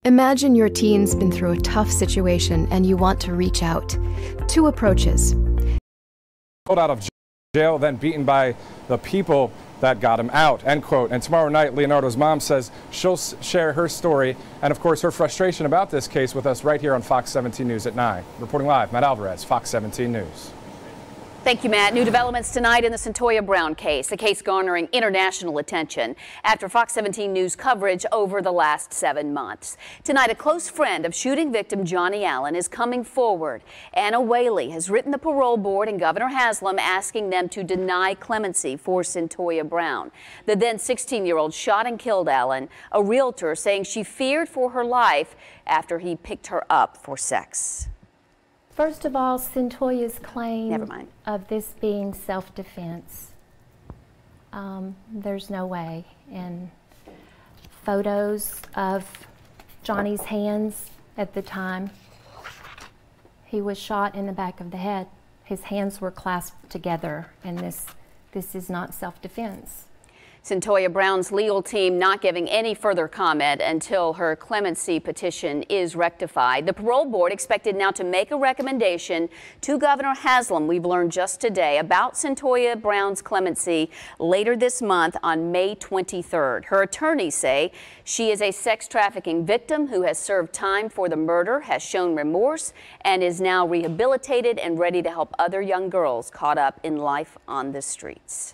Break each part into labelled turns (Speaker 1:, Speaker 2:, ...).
Speaker 1: Imagine your teen's been through a tough situation and you want to reach out. Two approaches.
Speaker 2: Pulled out of jail, then beaten by the people that got him out, end quote. And tomorrow night, Leonardo's mom says she'll share her story and, of course, her frustration about this case with us right here on Fox 17 News at 9. Reporting live, Matt Alvarez, Fox 17 News.
Speaker 3: Thank you, Matt. New developments tonight in the Cyntoia Brown case, the case garnering international attention after Fox 17 News coverage over the last 7 months. Tonight, a close friend of shooting victim Johnny Allen is coming forward. Anna Whaley has written the parole board and Governor Haslam asking them to deny clemency for Cyntoia Brown. The then 16-year-old shot and killed Allen, a realtor saying she feared for her life after he picked her up for sex.
Speaker 4: First of all, Cyntoia's claim of this being self-defense, there's no way. And photos of Johnny's hands at the time he was shot in the back of the head, his hands were clasped together, and this is not self-defense.
Speaker 3: Cyntoia Brown's legal team not giving any further comment until her clemency petition is rectified. The parole board expected now to make a recommendation to Governor Haslam, we've learned just today, about Cyntoia Brown's clemency later this month on May 23rd. Her attorneys say she is a sex trafficking victim who has served time for the murder, has shown remorse, and is now rehabilitated and ready to help other young girls caught up in life on the streets.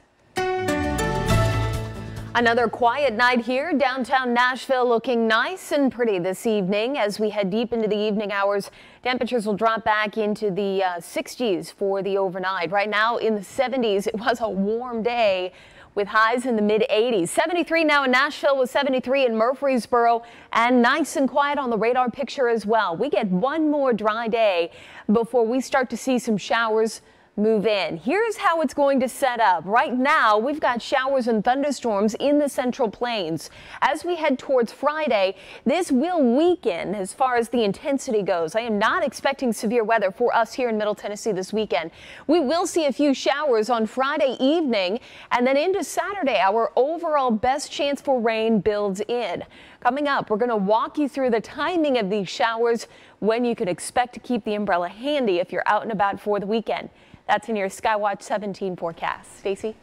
Speaker 5: Another quiet night here, downtown Nashville, looking nice and pretty this evening. As we head deep into the evening hours, temperatures will drop back into the 60s for the overnight. Right now in the 70s, it was a warm day with highs in the mid-80s. 73 now in Nashville with 73 in Murfreesboro, and nice and quiet on the radar picture as well. We get one more dry day before we start to see some showers move in. Here's how it's going to set up. Right now, we've got showers and thunderstorms in the Central Plains. As we head towards Friday, this will weaken as far as the intensity goes. I am not expecting severe weather for us here in Middle Tennessee this weekend. We will see a few showers on Friday evening, and then into Saturday, our overall best chance for rain builds in. Coming up, we're going to walk you through the timing of these showers, when you could expect to keep the umbrella handy if you're out and about for the weekend. That's in your Skywatch 17 forecast. Stacey?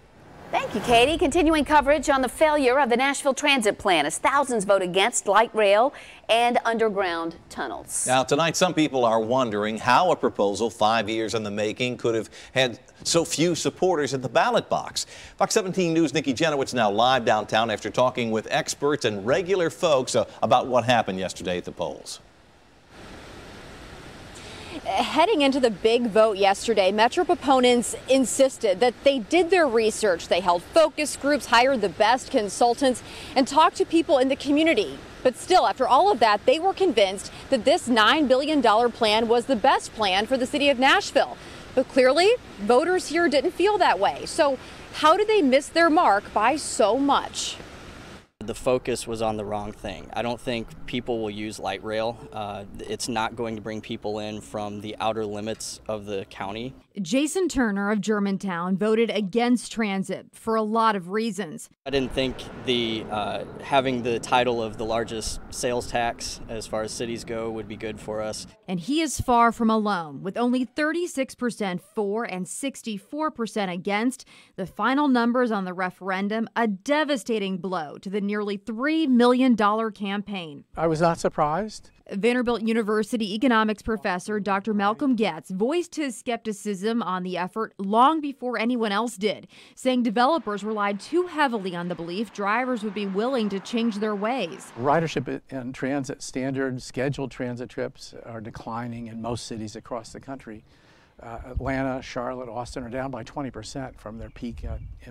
Speaker 3: Thank you, Katie. Continuing coverage on the failure of the Nashville transit plan as thousands vote against light rail and underground tunnels.
Speaker 6: Now, tonight, some people are wondering how a proposal 5 years in the making could have had so few supporters at the ballot box. Fox 17 News' Nikki Jenowitz now live downtown after talking with experts and regular folks about what happened yesterday at the polls.
Speaker 7: Heading into the big vote yesterday, Metro proponents insisted that they did their research. They held focus groups, hired the best consultants, and talked to people in the community. But still, after all of that, they were convinced that this $9 billion plan was the best plan for the city of Nashville. But clearly, voters here didn't feel that way. So how did they miss their mark by so much?
Speaker 8: The focus was on the wrong thing. I don't think people will use light rail. It's not going to bring people in from the outer limits of the county.
Speaker 9: Jason Turner of Germantown voted against transit for a lot of reasons.
Speaker 8: I didn't think the having the title of the largest sales tax as far as cities go would be good for us.
Speaker 9: And he is far from alone, with only 36% for and 64% against. The final numbers on the referendum, a devastating blow to the nearly $3 million campaign.
Speaker 10: I was not surprised.
Speaker 9: Vanderbilt University economics professor Dr. Malcolm Getz voiced his skepticism on the effort long before anyone else did, saying developers relied too heavily on the belief drivers would be willing to change their ways.
Speaker 10: Ridership in transit, standard scheduled transit trips are declining in most cities across the country. Atlanta, Charlotte, Austin are down by 20% from their peak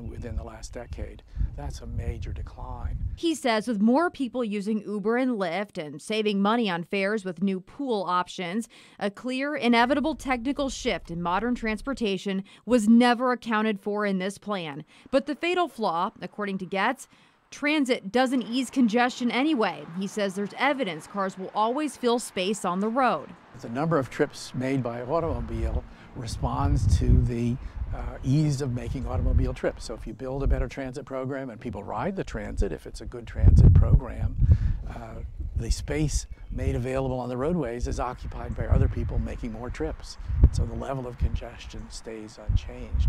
Speaker 10: within the last decade. That's a major decline.
Speaker 9: He says with more people using Uber and Lyft and saving money on fares with new pool options, a clear, inevitable technical shift in modern transportation was never accounted for in this plan. But the fatal flaw, according to Getz, transit doesn't ease congestion anyway. He says there's evidence cars will always fill space on the road.
Speaker 10: The number of trips made by automobile responds to the ease of making automobile trips. So if you build a better transit program and people ride the transit, if it's a good transit program, the space made available on the roadways is occupied by other people making more trips. So the level of congestion stays unchanged.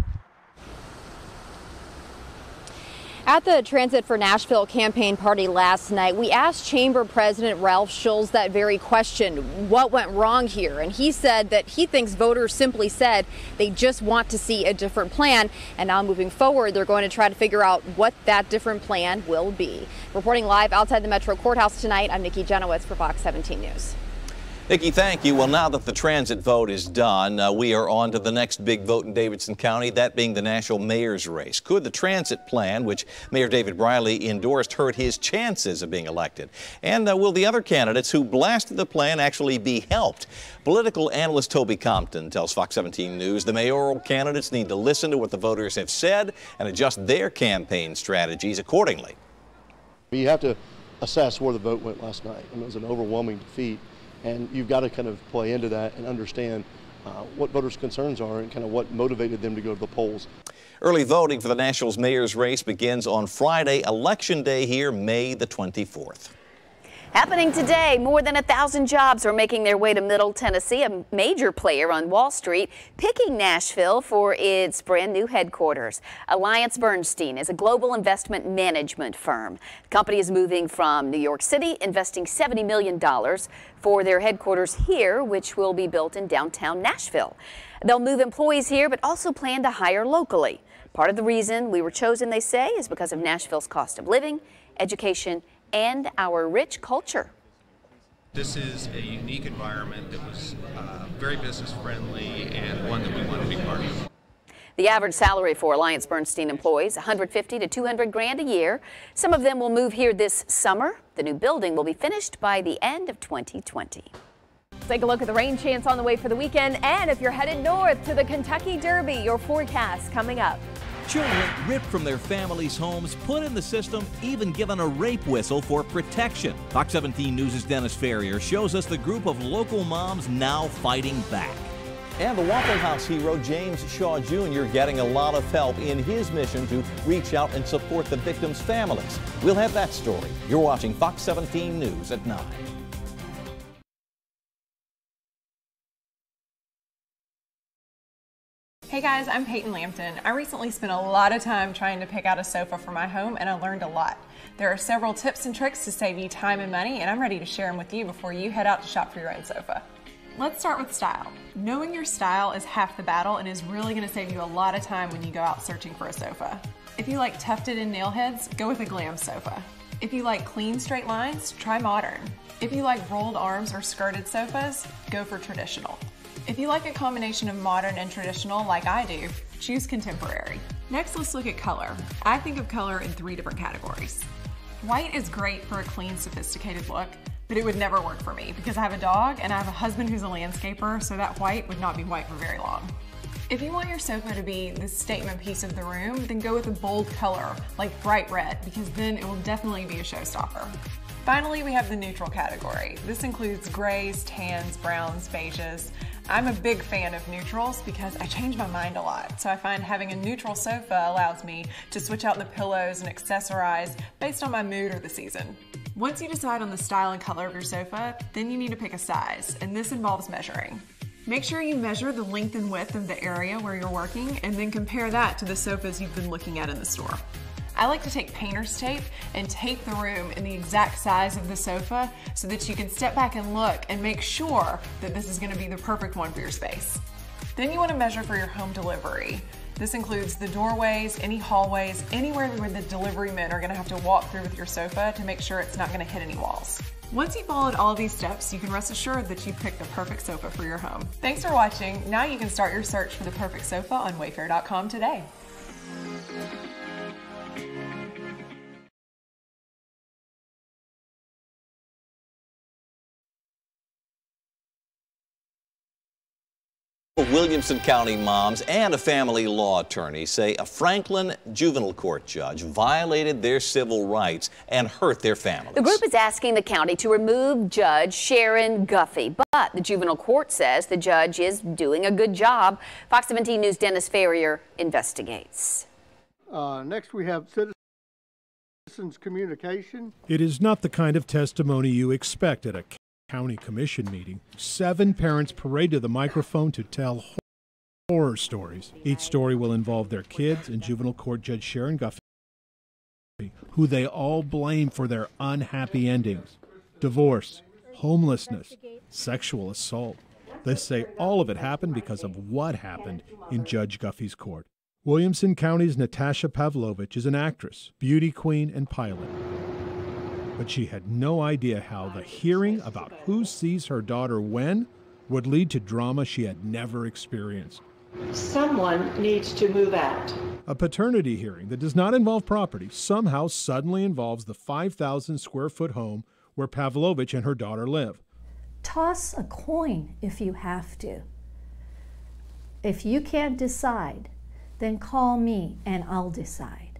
Speaker 7: At the Transit for Nashville campaign party last night, we asked Chamber President Ralph Schulz that very question, what went wrong here? And he said that he thinks voters simply said they just want to see a different plan. And now moving forward, they're going to try to figure out what that different plan will be. Reporting live outside the Metro Courthouse tonight, I'm Nikki Jenowitz for Fox 17 News.
Speaker 6: Nikki, thank you. Well, now that the transit vote is done, we are on to the next big vote in Davidson County, that being the national mayor's race. Could the transit plan, which Mayor David Briley endorsed, hurt his chances of being elected? And will the other candidates who blasted the plan actually be helped? Political analyst Toby Compton tells Fox 17 News the mayoral candidates need to listen to what the voters have said and adjust their campaign strategies accordingly.
Speaker 11: You have to assess where the vote went last night. I mean, it was an overwhelming defeat. And you've got to kind of play into that and understand what voters' concerns are and kind of what motivated them to go to the polls.
Speaker 6: Early voting for the Nationals mayor's race begins on Friday, Election Day here, May the 24th.
Speaker 3: Happening today, more than 1,000 jobs are making their way to Middle Tennessee, a major player on Wall Street, picking Nashville for its brand new headquarters. AllianceBernstein is a global investment management firm. The company is moving from New York City, investing $70 million for their headquarters here, which will be built in downtown Nashville. They'll move employees here, but also plan to hire locally. Part of the reason we were chosen, they say, is because of Nashville's cost of living, education, and our rich culture.
Speaker 12: This is a unique environment that was very business friendly and one that we want to be part of.
Speaker 3: The average salary for AllianceBernstein employees, $150 to $200 grand a year. Some of them will move here this summer. The new building will be finished by the end of 2020.
Speaker 5: Take a look at the rain chance on the way for the weekend, and if you're headed north to the Kentucky Derby, your forecast coming up.
Speaker 13: Children ripped from their families' homes, put in the system, even given a rape whistle for protection. Fox 17 News' Dennis Ferrier shows us the group of local moms now fighting back.
Speaker 6: And the Waffle House hero James Shaw Jr. getting a lot of help in his mission to reach out and support the victims' families. We'll have that story. You're watching Fox 17 News at 9.
Speaker 14: Hey guys, I'm Peyton Lampton. I recently spent a lot of time trying to pick out a sofa for my home, and I learned a lot. There are several tips and tricks to save you time and money, and I'm ready to share them with you before you head out to shop for your own sofa. Let's start with style. Knowing your style is half the battle and is really going to save you a lot of time when you go out searching for a sofa. If you like tufted and nail heads, go with a glam sofa. If you like clean straight lines, try modern. If you like rolled arms or skirted sofas, go for traditional. If you like a combination of modern and traditional like I do, choose contemporary. Next, let's look at color. I think of color in 3 different categories. White is great for a clean, sophisticated look, but it would never work for me because I have a dog and I have a husband who's a landscaper, so that white would not be white for very long. If you want your sofa to be the statement piece of the room, then go with a bold color like bright red, because then it will definitely be a showstopper. Finally, we have the neutral category. This includes grays, tans, browns, beiges. I'm a big fan of neutrals because I change my mind a lot, so I find having a neutral sofa allows me to switch out the pillows and accessorize based on my mood or the season. Once you decide on the style and color of your sofa, then you need to pick a size, and this involves measuring. Make sure you measure the length and width of the area where you're working, and then compare that to the sofas you've been looking at in the store. I like to take painter's tape and tape the room in the exact size of the sofa so that you can step back and look and make sure that this is going to be the perfect one for your space. Then you want to measure for your home delivery. This includes the doorways, any hallways, anywhere where the delivery men are going to have to walk through with your sofa to make sure it's not going to hit any walls. Once you've followed all these steps, you can rest assured that you've picked the perfect sofa for your home. Thanks for watching. Now you can start your search for the perfect sofa on Wayfair.com today.
Speaker 6: Williamson County moms and a family law attorney say a Franklin juvenile court judge violated their civil rights and hurt their families.
Speaker 3: The group is asking the county to remove Judge Sharon Guffey, but the juvenile court says the judge is doing a good job. Fox 17 News' Dennis Ferrier investigates.
Speaker 15: Next, we have citizens communication.
Speaker 16: It is not the kind of testimony you expect at a county commission meeting. 7 parents parade to the microphone to tell horror stories. Each story will involve their kids and juvenile court judge Sharon Guffey, who they all blame for their unhappy endings: divorce, homelessness, sexual assault. They say all of it happened because of what happened in Judge Guffey's court. Williamson County's Natasha Pavlovich is an actress, beauty queen, and pilot. But she had no idea how the hearing about who sees her daughter when would lead to drama she had never experienced.
Speaker 17: Someone needs to move out.
Speaker 16: A paternity hearing that does not involve property somehow suddenly involves the 5,000 square foot home where Pavlovich and her daughter live.
Speaker 18: Toss a coin if you have to. If you can't decide, then call me and I'll decide.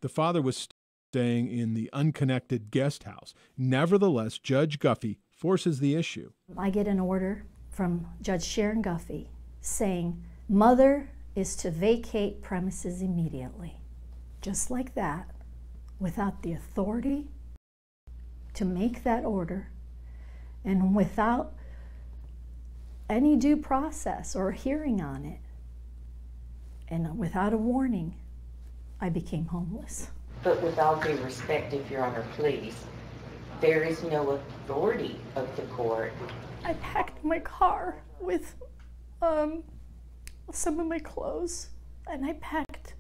Speaker 16: The father was staying in the unconnected guest house. Nevertheless, Judge Guffey forces the issue.
Speaker 18: I get an order from Judge Sharon Guffey saying, mother is to vacate premises immediately. Just like that, without the authority to make that order and without any due process or hearing on it, and without a warning, I became homeless.
Speaker 17: But with all due respect, if Your Honor, please, there is no authority of the court.
Speaker 18: I packed my car with some of my clothes, and I packed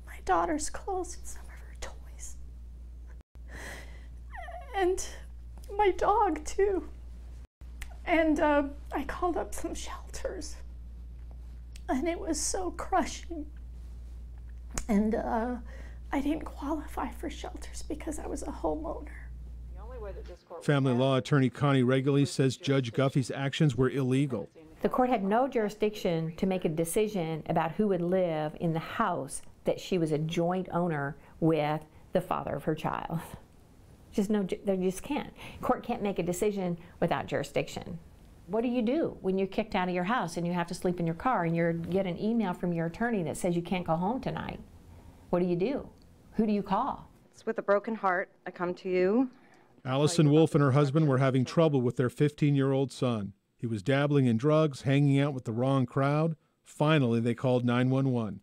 Speaker 18: my daughter's clothes and some of her toys. And my dog, too. And I called up some shelters, and it was so crushing. And I didn't qualify for shelters because I was a homeowner.
Speaker 16: Family law attorney Connie Reguli says Judge Guffey's actions were illegal.
Speaker 19: The court had no jurisdiction to make a decision about who would live in the house that she was a joint owner with the father of her child. They just can't. Court can't make a decision without jurisdiction. What do you do when you're kicked out of your house and you have to sleep in your car and you get an email from your attorney that says you can't go home tonight? What do? Who do you call?
Speaker 20: It's with a broken heart I come to you.
Speaker 16: Allison Wolf and her husband were having trouble with their 15-year-old son. He was dabbling in drugs, hanging out with the wrong crowd. Finally, they called 911.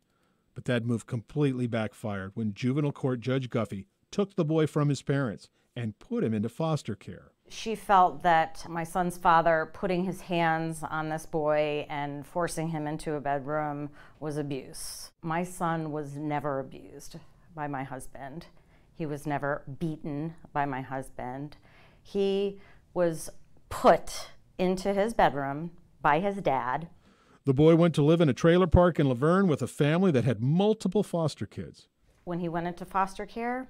Speaker 16: But that move completely backfired when juvenile court Judge Guffey took the boy from his parents and put him into foster care.
Speaker 21: She felt that my son's father putting his hands on this boy and forcing him into a bedroom was abuse. My son was never abused by my husband. He was never beaten by my husband. He was put into his bedroom by his dad.
Speaker 16: The boy went to live in a trailer park in Laverne with a family that had multiple foster kids.
Speaker 21: When he went into foster care,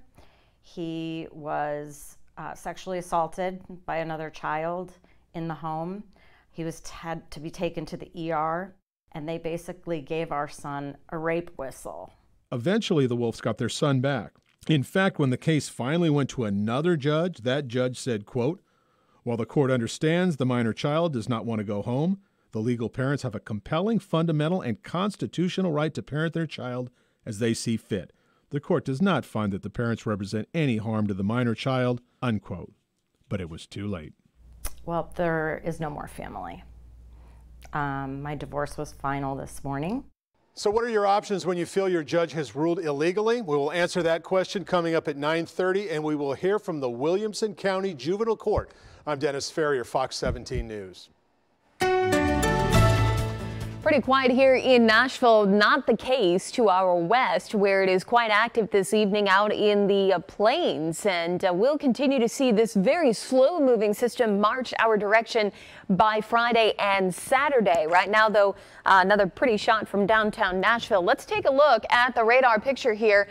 Speaker 21: he was sexually assaulted by another child in the home. He had to be taken to the ER, and they basically gave our son a rape whistle.
Speaker 16: Eventually, the Wolfs got their son back. In fact, when the case finally went to another judge, that judge said, quote, "While the court understands the minor child does not want to go home, the legal parents have a compelling, fundamental, and constitutional right to parent their child as they see fit. The court does not find that the parents represent any harm to the minor child," unquote. But it was too late.
Speaker 21: Well, there is no more family. My divorce was final this morning.
Speaker 22: So what are your options when you feel your judge has ruled illegally? We will answer that question coming up at 9:30, and we will hear from the Williamson County Juvenile Court. I'm Dennis Ferrier, Fox 17 News.
Speaker 5: Pretty pretty quiet here in Nashville. Not the case to our west, where it is quite active this evening out in the plains. And we'll continue to see this very slow moving system march our direction by Friday and Saturday. Right now, though, another pretty shot from downtown Nashville. Let's take a look at the radar picture here.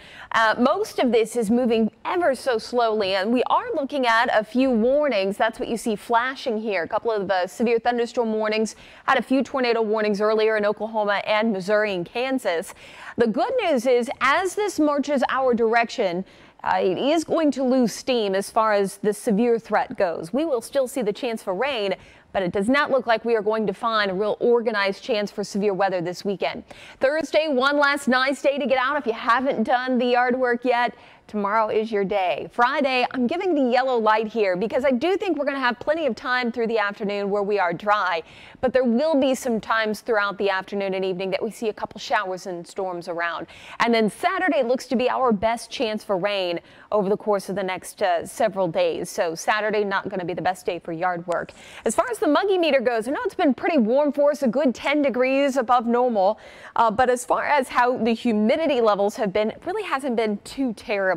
Speaker 5: Most of this is moving ever so slowly, and we are looking at a few warnings. That's what you see flashing here. A couple of severe thunderstorm warnings, had a few tornado warnings earlier in Oklahoma and Missouri and Kansas. The good news is, as this marches our direction, it is going to lose steam as far as the severe threat goes. We will still see the chance for rain, but it does not look like we are going to find a real organized chance for severe weather this weekend. Thursday, one last nice day to get out. If you haven't done the yard work yet, tomorrow is your day. Friday, I'm giving the yellow light here because I do think we're going to have plenty of time through the afternoon where we are dry, but there will be some times throughout the afternoon and evening that we see a couple showers and storms around. And then Saturday looks to be our best chance for rain over the course of the next several days. So Saturday, not going to be the best day for yard work. As far as the muggy meter goes, I know it's been pretty warm for us, a good 10 degrees above normal, but as far as how the humidity levels have been, it really hasn't been too terrible.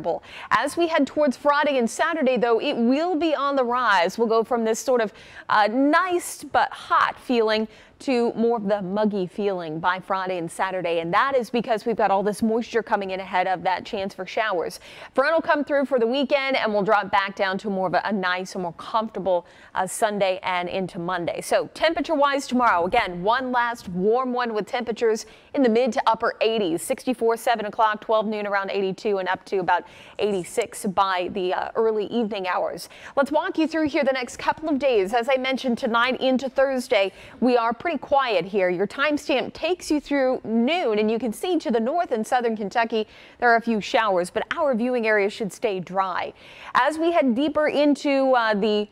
Speaker 5: As we head towards Friday and Saturday, though, it will be on the rise. We'll go from this sort of nice but hot feeling to more of the muggy feeling by Friday and Saturday, and that is because we've got all this moisture coming in ahead of that chance for showers. Front will come through for the weekend, and we'll drop back down to more of a nice and more comfortable Sunday and into Monday. So temperature-wise tomorrow, again, one last warm one with temperatures in the mid to upper 80s, 64, 7 o'clock, 12 noon around 82, and up to about 86 by the early evening hours. Let's walk you through here the next couple of days. As I mentioned, tonight into Thursday, we are pretty quiet here. Your timestamp takes you through noon, and you can see to the north in southern Kentucky there are a few showers, but our viewing area should stay dry. As we head deeper into the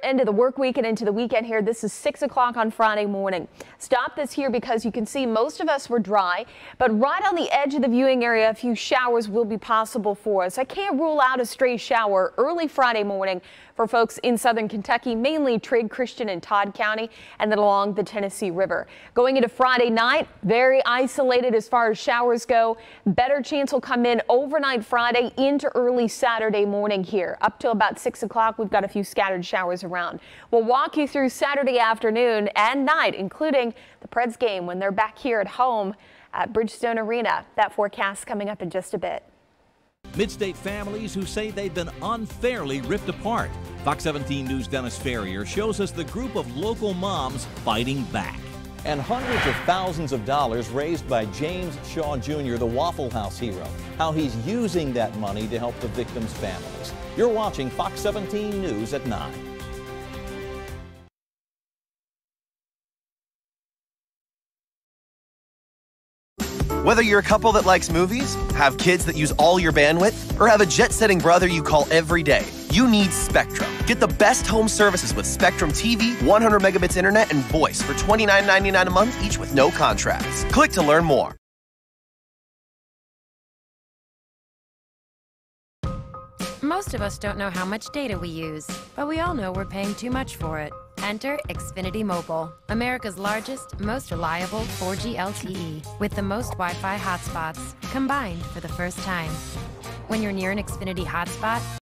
Speaker 5: end of the work week and into the weekend here, this is 6 o'clock on Friday morning. Stop this here because you can see most of us were dry, but right on the edge of the viewing area, a few showers will be possible for us. I can't rule out a stray shower early Friday morning for folks in southern Kentucky, mainly Trigg, Christian, and Todd County, and then along the Tennessee River. Going into Friday night, very isolated as far as showers go. Better chance will come in overnight Friday into early Saturday morning here. Up till about 6 o'clock, we've got a few scattered showers around. We'll walk you through Saturday afternoon and night, including the Preds game when they're back here at home at Bridgestone Arena. That forecast coming up in just a bit.
Speaker 13: Mid-state families who say they've been unfairly ripped apart. Fox 17 News' Dennis Ferrier shows us the group of local moms fighting back.
Speaker 6: And hundreds of thousands of dollars raised by James Shaw Jr., the Waffle House hero. How he's using that money to help the victims' families. You're watching Fox 17 News at 9.
Speaker 1: Whether you're a couple that likes movies, have kids that use all your bandwidth, or have a jet-setting brother you call every day, you need Spectrum. Get the best home services with Spectrum TV, 100 megabits internet, and voice for $29.99 a month, each with no contracts. Click to learn more.
Speaker 2: Most of us don't know how much data we use, but we all know we're paying too much for it. Enter Xfinity Mobile, America's largest, most reliable 4G LTE, with the most Wi-Fi hotspots combined for the first time. When you're near an Xfinity hotspot,